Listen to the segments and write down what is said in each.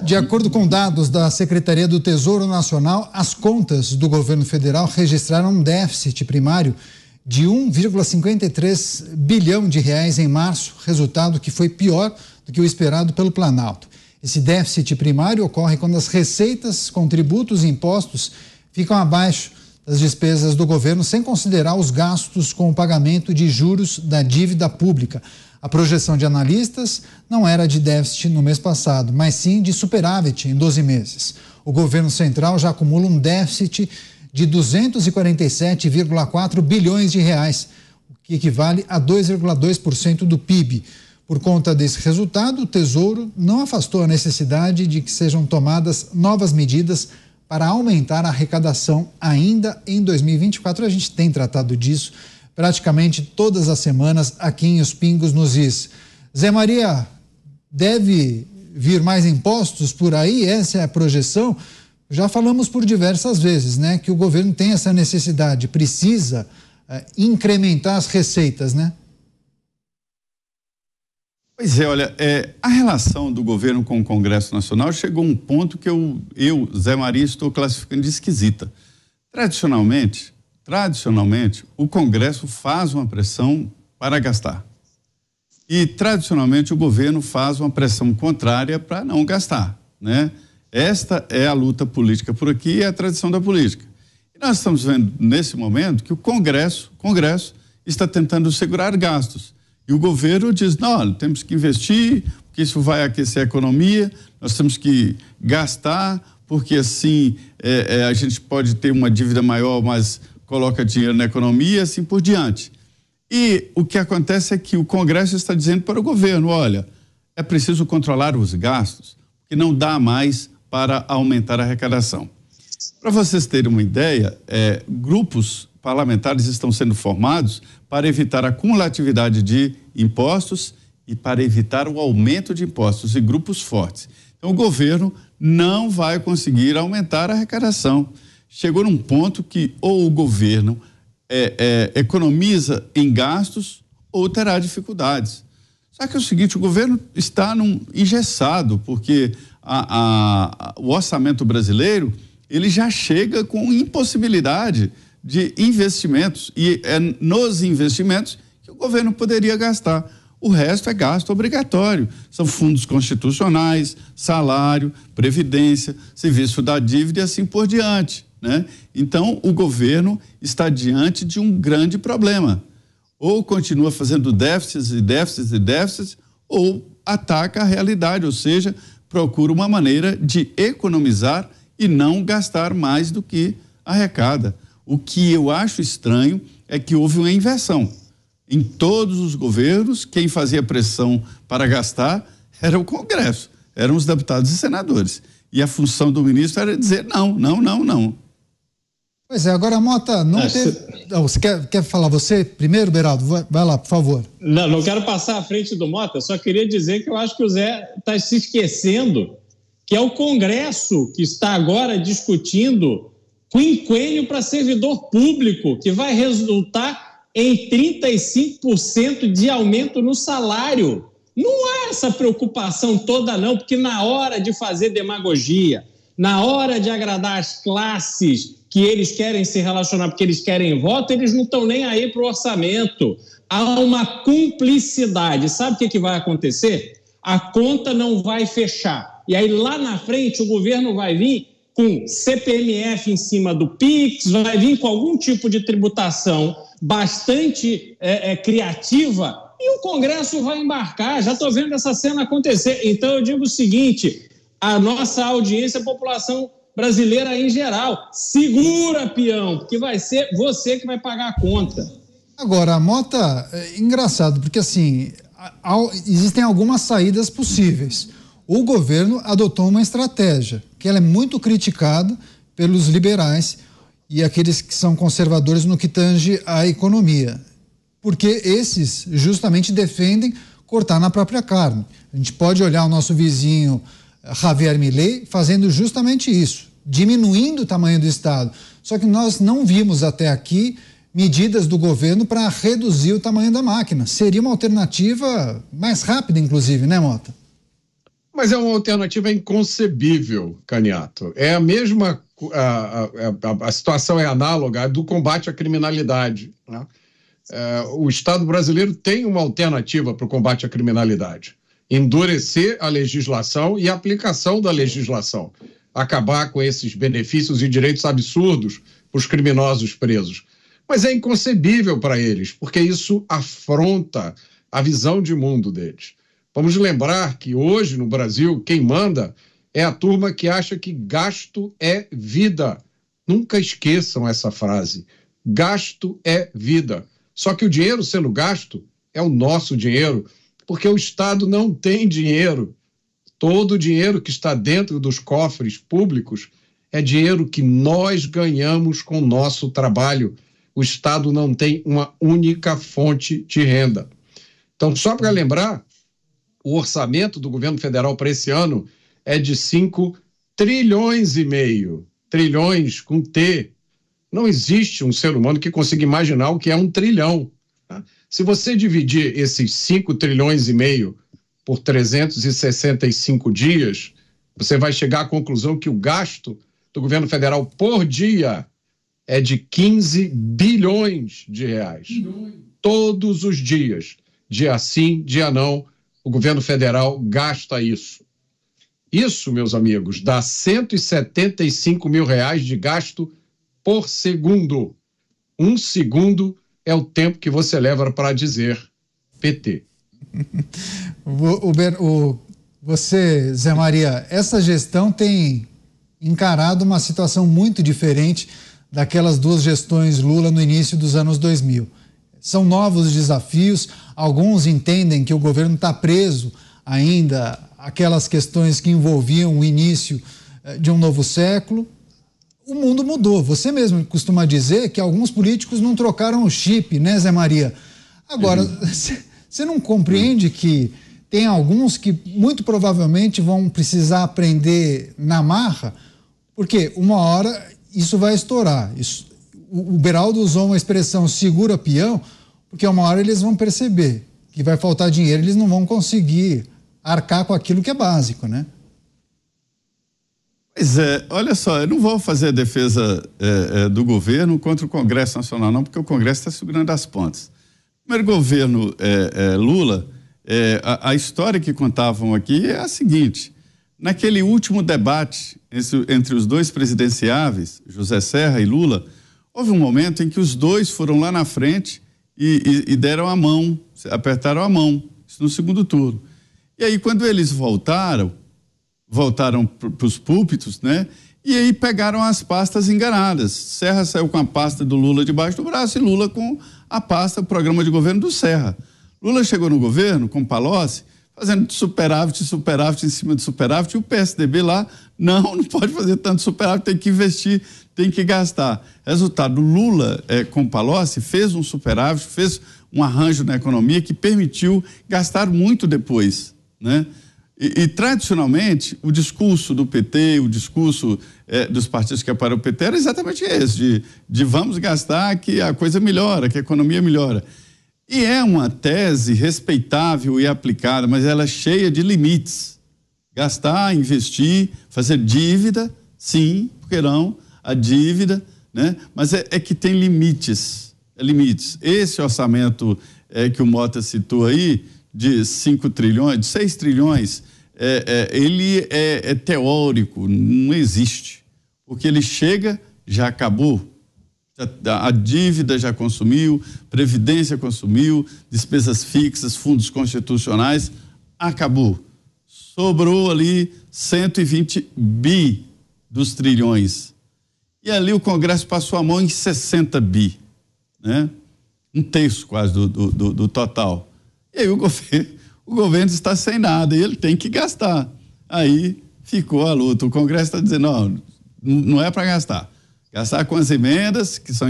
De acordo com dados da Secretaria do Tesouro Nacional, as contas do governo federal registraram um déficit primário de 1,53 bilhão de reais em março, resultado que foi pior do que o esperado pelo Planalto. Esse déficit primário ocorre quando as receitas com tributos e impostos ficam abaixo das despesas do governo, sem considerar os gastos com o pagamento de juros da dívida pública. A projeção de analistas não era de déficit no mês passado, mas sim de superávit em 12 meses. O governo central já acumula um déficit de 247,4 bilhões de reais, o que equivale a 2,2% do PIB. Por conta desse resultado, o Tesouro não afastou a necessidade de que sejam tomadas novas medidas para aumentar a arrecadação ainda em 2024. A gente tem tratado disso praticamente todas as semanas aqui em Os Pingos nos Is. Zé Maria, deve vir mais impostos por aí? Essa é a projeção? Já falamos por diversas vezes, né, que o governo tem essa necessidade, precisa incrementar as receitas, né? Pois é, olha, a relação do governo com o Congresso Nacional chegou a um ponto que eu, Zé Maria, estou classificando de esquisita. Tradicionalmente, o Congresso faz uma pressão para gastar. E, tradicionalmente, o governo faz uma pressão contrária para não gastar, né? Esta é a luta política por aqui, é a tradição da política. E nós estamos vendo, nesse momento, que o Congresso está tentando segurar gastos. E o governo diz, não, temos que investir, porque isso vai aquecer a economia, nós temos que gastar, porque assim a gente pode ter uma dívida maior, mas coloca dinheiro na economia, assim por diante. E o que acontece é que o Congresso está dizendo para o governo, olha, é preciso controlar os gastos, que não dá mais para aumentar a arrecadação. Para vocês terem uma ideia, grupos parlamentares estão sendo formados para evitar a cumulatividade de impostos e para evitar o aumento de impostos e grupos fortes. Então, o governo não vai conseguir aumentar a arrecadação. Chegou num ponto que ou o governo economiza em gastos ou terá dificuldades. Só que é o seguinte, o governo está engessado, porque o orçamento brasileiro, ele já chega com impossibilidade de investimentos, e é nos investimentos que o governo poderia gastar. O resto é gasto obrigatório, são fundos constitucionais, salário, previdência, serviço da dívida e assim por diante, né? Então, o governo está diante de um grande problema. Ou continua fazendo déficits, ou ataca a realidade, ou seja, procura uma maneira de economizar e não gastar mais do que arrecada. O que eu acho estranho é que houve uma inversão. Em todos os governos, quem fazia pressão para gastar era o Congresso, eram os deputados e senadores. E a função do ministro era dizer não. Pois é, agora, Mota, você quer falar você primeiro, Beraldo? Vai lá, por favor. Não quero passar à frente do Mota, só queria dizer que eu acho que o Zé está se esquecendo que é o Congresso que está agora discutindo quinquênio para servidor público, que vai resultar em 35% de aumento no salário. Não há essa preocupação toda não, porque na hora de fazer demagogia, na hora de agradar as classes que eles querem se relacionar porque eles querem voto, eles não estão nem aí para o orçamento. Há uma cumplicidade. Sabe o que vai acontecer? A conta não vai fechar. E aí lá na frente o governo vai vir com CPMF em cima do PIX, vai vir com algum tipo de tributação bastante criativa e o Congresso vai embarcar. Já estou vendo essa cena acontecer. Então eu digo o seguinte, a nossa audiência, a população brasileira em geral, segura, peão, porque vai ser você que vai pagar a conta. Agora, Mota, é engraçado, porque assim, existem algumas saídas possíveis. O governo adotou uma estratégia, que ela é muito criticada pelos liberais e aqueles que são conservadores no que tange à economia, porque esses justamente defendem cortar na própria carne. A gente pode olhar o nosso vizinho Javier Milei fazendo justamente isso, diminuindo o tamanho do Estado. Só que nós não vimos até aqui medidas do governo para reduzir o tamanho da máquina. Seria uma alternativa mais rápida, inclusive, né, Mota? Mas é uma alternativa inconcebível, Caniato. É a mesma, a situação é análoga à do combate à criminalidade, né? O Estado brasileiro tem uma alternativa para o combate à criminalidade: endurecer a legislação e a aplicação da legislação, acabar com esses benefícios e direitos absurdos para os criminosos presos. Mas é inconcebível para eles, porque isso afronta a visão de mundo deles. Vamos lembrar que hoje no Brasil quem manda é a turma que acha que gasto é vida. Nunca esqueçam essa frase: gasto é vida. Só que o dinheiro sendo gasto é o nosso dinheiro, porque o Estado não tem dinheiro. Todo o dinheiro que está dentro dos cofres públicos é dinheiro que nós ganhamos com o nosso trabalho. O Estado não tem uma única fonte de renda. Então, só para lembrar, o orçamento do governo federal para esse ano é de 5,5 trilhões. Trilhões com T. Não existe um ser humano que consiga imaginar o que é 1 trilhão. Tá? Se você dividir esses 5,5 trilhões por 365 dias, você vai chegar à conclusão que o gasto do governo federal por dia é de 15 bilhões de reais. Todos os dias, dia sim, dia não, o governo federal gasta isso. Isso, meus amigos, dá 175 mil reais de gasto por segundo. 1 segundo é o tempo que você leva para dizer PT. Você, Zé Maria, essa gestão tem encarado uma situação muito diferente daquelas duas gestões Lula no início dos anos 2000. São novos desafios, alguns entendem que o governo está preso ainda àquelas questões que envolviam o início de um novo século. O mundo mudou. Você mesmo costuma dizer que alguns políticos não trocaram o chip, né, Zé Maria? Agora, você não compreende que tem alguns que muito provavelmente vão precisar aprender na marra, porque uma hora isso vai estourar. O Beraldo usou uma expressão segura peão, porque uma hora eles vão perceber que vai faltar dinheiro, eles não vão conseguir arcar com aquilo que é básico, né? Pois é, olha só, eu não vou fazer a defesa do governo contra o Congresso Nacional, não, porque o Congresso está segurando as pontas. O primeiro governo Lula, a história que contavam aqui é a seguinte: naquele último debate entre os dois presidenciáveis, José Serra e Lula, houve um momento em que os dois foram lá na frente e deram a mão, apertaram a mão, isso no segundo turno. E aí, quando eles voltaram para os púlpitos, né? E aí pegaram as pastas enganadas. Serra saiu com a pasta do Lula debaixo do braço e Lula com a pasta, o programa de governo do Serra. Lula chegou no governo com Palocci, fazendo superávit em cima de superávit, e o PSDB lá, não pode fazer tanto superávit, tem que investir, tem que gastar. Resultado, Lula com Palocci fez um superávit, fez um arranjo na economia que permitiu gastar muito depois, né? E tradicionalmente, o discurso do PT, o discurso dos partidos que apoiam o PT era exatamente esse, de vamos gastar que a coisa melhora, que a economia melhora. E é uma tese respeitável e aplicada, mas ela é cheia de limites. Gastar, investir, fazer dívida, sim, porque não, a dívida, né? Mas é que tem limites, Esse orçamento que o Mota citou aí, de 5 trilhões, de 6 trilhões, ele é teórico, não existe. Porque ele chega, já acabou. A dívida já consumiu, previdência consumiu, despesas fixas, fundos constitucionais, acabou. Sobrou ali 120 bi dos trilhões. E ali o Congresso passou a mão em 60 bi, né? 1/3 quase do total. E aí o governo está sem nada e ele tem que gastar. Aí ficou a luta. O Congresso está dizendo, não é para gastar. Gastar com as emendas, que são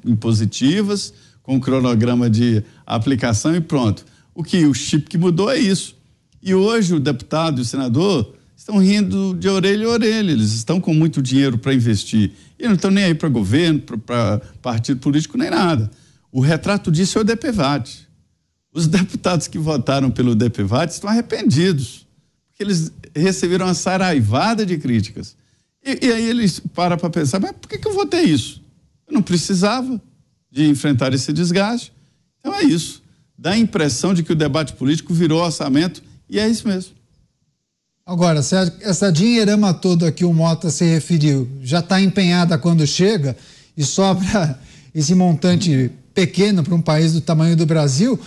impositivas, com o cronograma de aplicação e pronto. O chip que mudou é isso. E hoje o deputado e o senador estão rindo de orelha a orelha. Eles estão com muito dinheiro para investir. E não estão nem aí para governo, para partido político, nem nada. O retrato disso é o DPVAT. Os deputados que votaram pelo DPVAT estão arrependidos, porque eles receberam uma saraivada de críticas. E aí eles param para pensar, mas por que eu votei isso? Eu não precisava de enfrentar esse desgaste. Então é isso. Dá a impressão de que o debate político virou orçamento, e é isso mesmo. Agora, se essa dinheirama toda que o Mota se referiu já está empenhada quando chega e sobra esse montante pequeno para um país do tamanho do Brasil,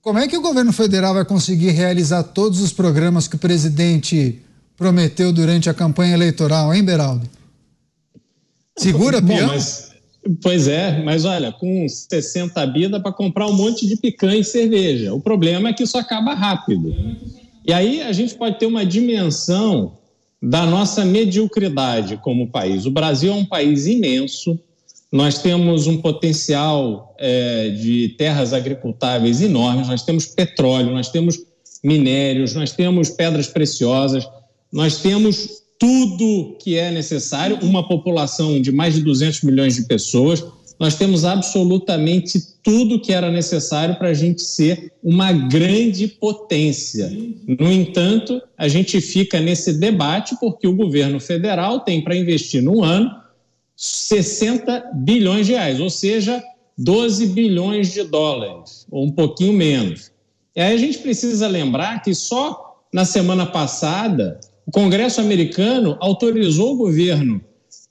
como é que o governo federal vai conseguir realizar todos os programas que o presidente prometeu durante a campanha eleitoral, hein, Beraldo? Segura, peão? Pois é, mas olha, com 60 bi dá para comprar um monte de picanha e cerveja. O problema é que isso acaba rápido. E aí a gente pode ter uma dimensão da nossa mediocridade como país. O Brasil é um país imenso, nós temos um potencial de terras agricultáveis enormes, nós temos petróleo, nós temos minérios, nós temos pedras preciosas, nós temos tudo que é necessário, uma população de mais de 200 milhões de pessoas, nós temos absolutamente tudo que era necessário para a gente ser uma grande potência. No entanto, a gente fica nesse debate porque o governo federal tem para investir no ano 60 bilhões de reais, ou seja, 12 bilhões de dólares, ou um pouquinho menos. E aí a gente precisa lembrar que só na semana passada o Congresso americano autorizou o governo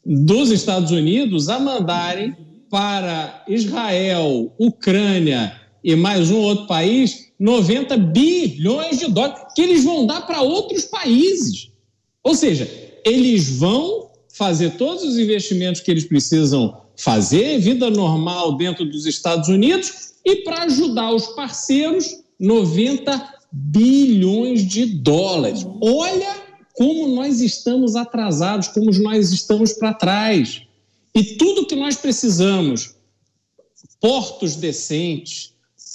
dos Estados Unidos a mandarem para Israel, Ucrânia e mais um outro país 90 bilhões de dólares que eles vão dar para outros países. Ou seja, eles vão fazer todos os investimentos que eles precisam fazer, vida normal dentro dos Estados Unidos, e para ajudar os parceiros, 90 bilhões de dólares. Olha como nós estamos atrasados, como nós estamos para trás. E tudo que nós precisamos, portos decentes,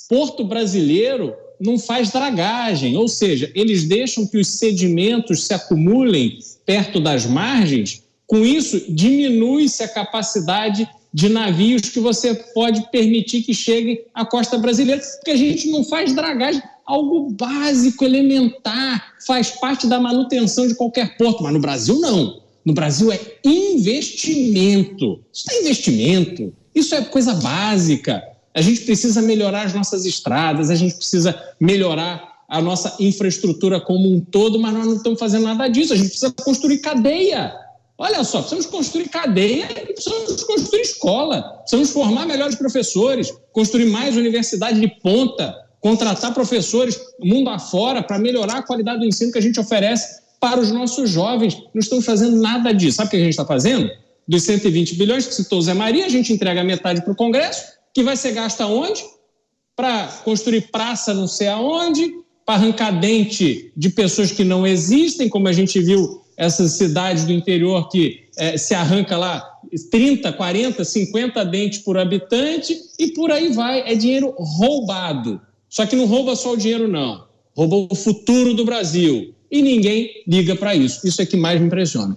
porto brasileiro não faz dragagem, ou seja, eles deixam que os sedimentos se acumulem perto das margens, com isso diminui-se a capacidade de navios que você pode permitir que cheguem à costa brasileira, porque a gente não faz dragagem, algo básico, elementar, faz parte da manutenção de qualquer porto, mas no Brasil não. No Brasil é investimento. Isso não é investimento, isso é coisa básica. A gente precisa melhorar as nossas estradas, a gente precisa melhorar a nossa infraestrutura como um todo, mas nós não estamos fazendo nada disso. A gente precisa construir cadeia. Olha só, precisamos construir cadeia e precisamos construir escola. Precisamos formar melhores professores, construir mais universidade de ponta, contratar professores mundo afora para melhorar a qualidade do ensino que a gente oferece para os nossos jovens. Não estamos fazendo nada disso. Sabe o que a gente está fazendo? Dos 120 bilhões que citou o Zé Maria, a gente entrega metade para o Congresso, que vai ser gasto aonde? Para construir praça não sei aonde, para arrancar dente de pessoas que não existem, como a gente viu essas cidades do interior que se arranca lá 30, 40, 50 dentes por habitante e por aí vai. É dinheiro roubado. Só que não rouba só o dinheiro, não. Rouba o futuro do Brasil. E ninguém liga para isso. Isso é que mais me impressiona.